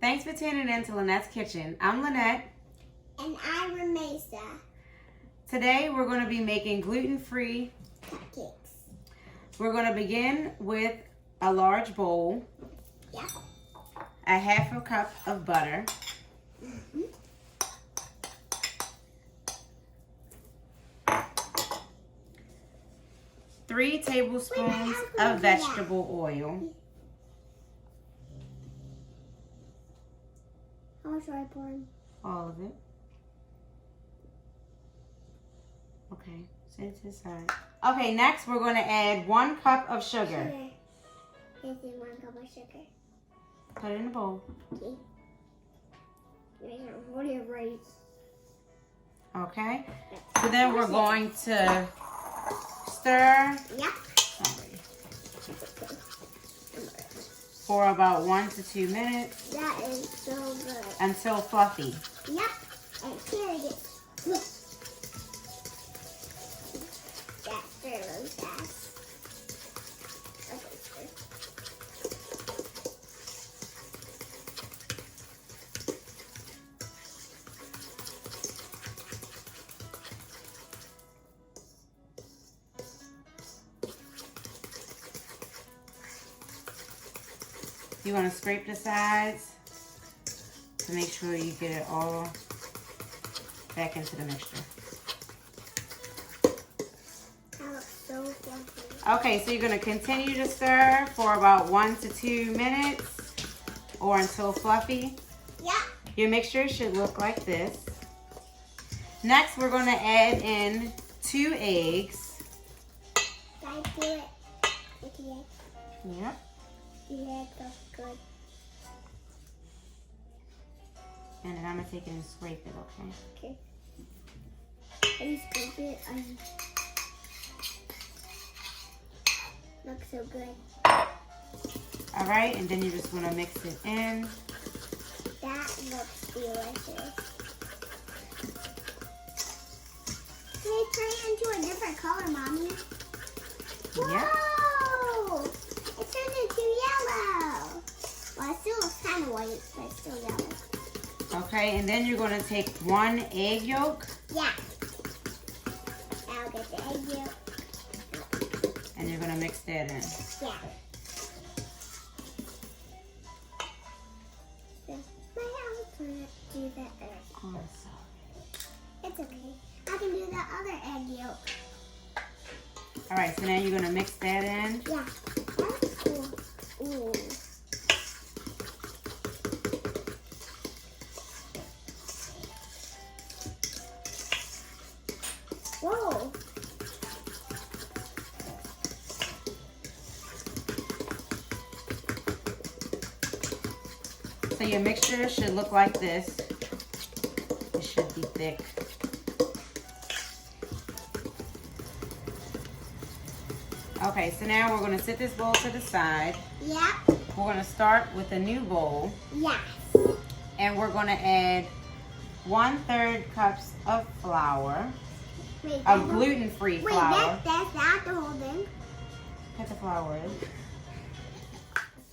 Thanks for tuning in to Lynette's Kitchen. I'm Lynette. And I'm Ramesa. Today we're going to be making gluten-free Cupcakes. We're going to begin with a large bowl. Yeah. A half a cup of butter. Mm-hmm. 3 tablespoons of vegetable oil. How much do I pour in? All of it. Okay, set it to the side. Okay, next we're going to add 1 cup of sugar. This is 1 cup of sugar. Put it in the bowl. Okay. What do you write? Okay, so then we're going to stir. Yep. For about 1 to 2 minutes. That is so good. Until fluffy. Yep. And here it is. Look. That stir really fast. Okay, stir. You want to scrape the sides to make sure you get it all back into the mixture. That looks so fluffy. Okay, so you're going to continue to stir for about 1 to 2 minutes or until fluffy. Yeah. Your mixture should look like this. Next, we're going to add in 2 eggs. Can I do it with the egg? Yep. Yeah, that's good. And then I'm going to take it and scrape it, okay? Okay. Can you scrape it? Looks so good. All right, and then you just want to mix it in. That looks delicious. Can I turn it into a different color, Mommy? Yep. Whoa! It turned into yellow. Well, it still looks kind of white, but it's still yellow. Okay, and then you're going to take 1 egg yolk. Yeah. I'll get the egg yolk. And you're going to mix that in. Yeah. Do the egg. Oh, sorry. It's okay. I can do the other egg yolk. All right, so now you're going to mix that in. Yeah. That's cool. Ooh. Whoa. So your mixture should look like this. It should be thick. Okay, so now we're going to set this bowl to the side. Yeah. We're going to start with a new bowl. Yes. And we're going to add 1/3 cups of flour. Wait, Of gluten-free flour. That's not the whole thing. Cut the flour in.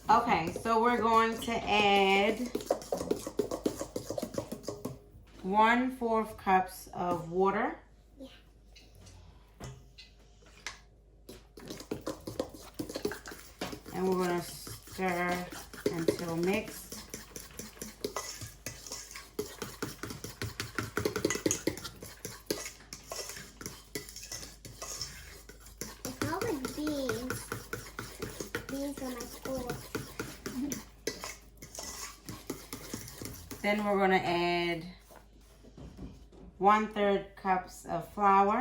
Okay, so we're going to add 1/4 cups of water. Yeah. And we're going to stir until mixed. It smells like beans. Beans from my school. Then we're going to add 1/3 cups of flour.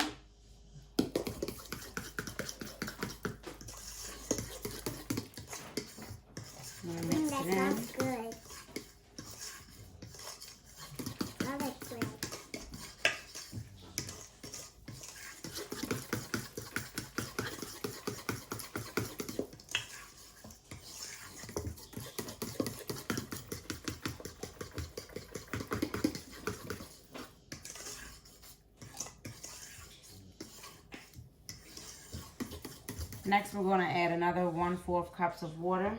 Mix That it in. sounds good. Love it good. Next, we're going to add another 1/4 cups of water.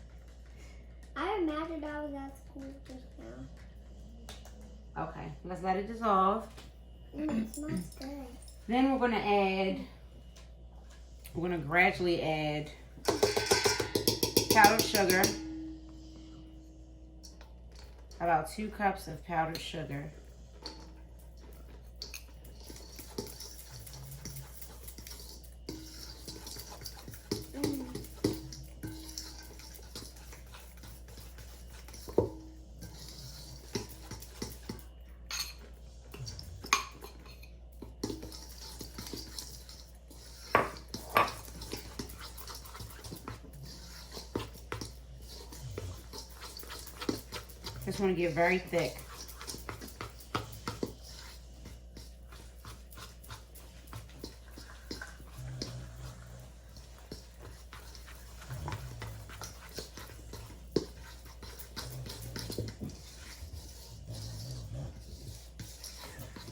I imagined I was at school just now. Okay, let's let it dissolve. It smells good. Then we're gonna gradually add powdered sugar. About 2 cups of powdered sugar. Just want to get very thick.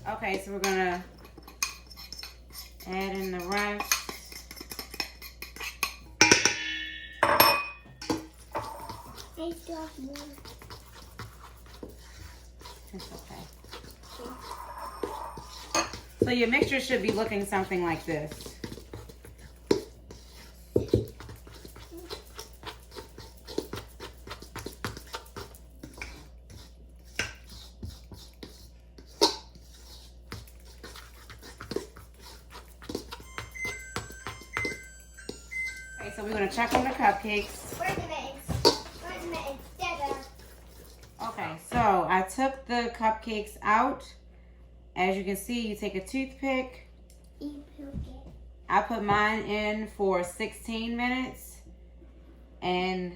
Okay, so we're gonna add in the rest. I still have more. It's okay. So your mixture should be looking something like this. Okay, so we're gonna check on the cupcakes. Wait a minute. Instead of. Okay, so I took the cupcakes out. As you can see, you take a toothpick. You poke it. I put mine in for 16 minutes and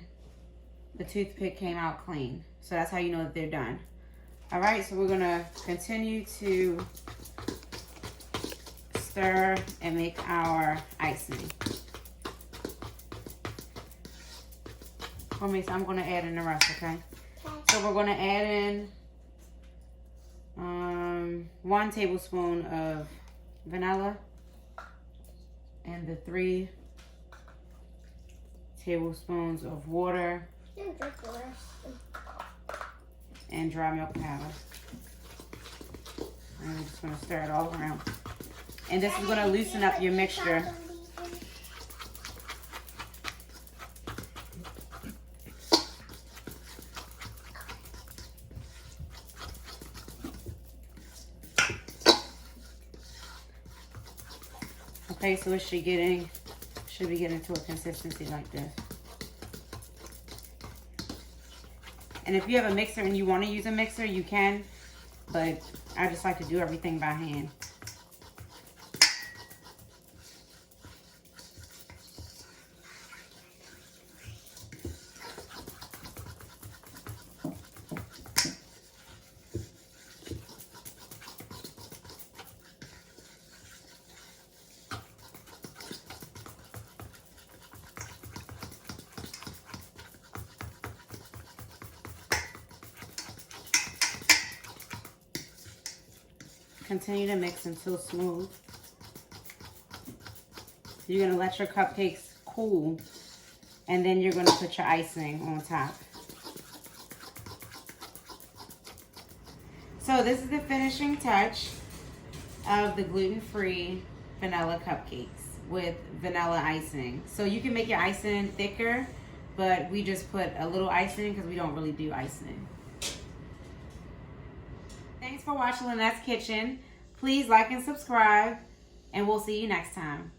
the toothpick came out clean. So that's how you know that they're done. All right, so we're gonna continue to stir and make our icing. I'm gonna add in the rest, okay? So we're gonna add in 1 tablespoon of vanilla and the 3 tablespoons of water and dry milk powder. And we're just gonna stir it all around. And this is gonna loosen up your mixture. Okay, so it should be getting to a consistency like this. And if you have a mixer and you want to use a mixer, you can, but I just like to do everything by hand. Continue to mix until smooth. You're gonna let your cupcakes cool and then you're gonna put your icing on top. So this is the finishing touch of the gluten-free vanilla cupcakes with vanilla icing. So you can make your icing thicker, but we just put a little icing because we don't really do icing. Thanks for watching Lynette's Kitchen. Please like and subscribe, and we'll see you next time.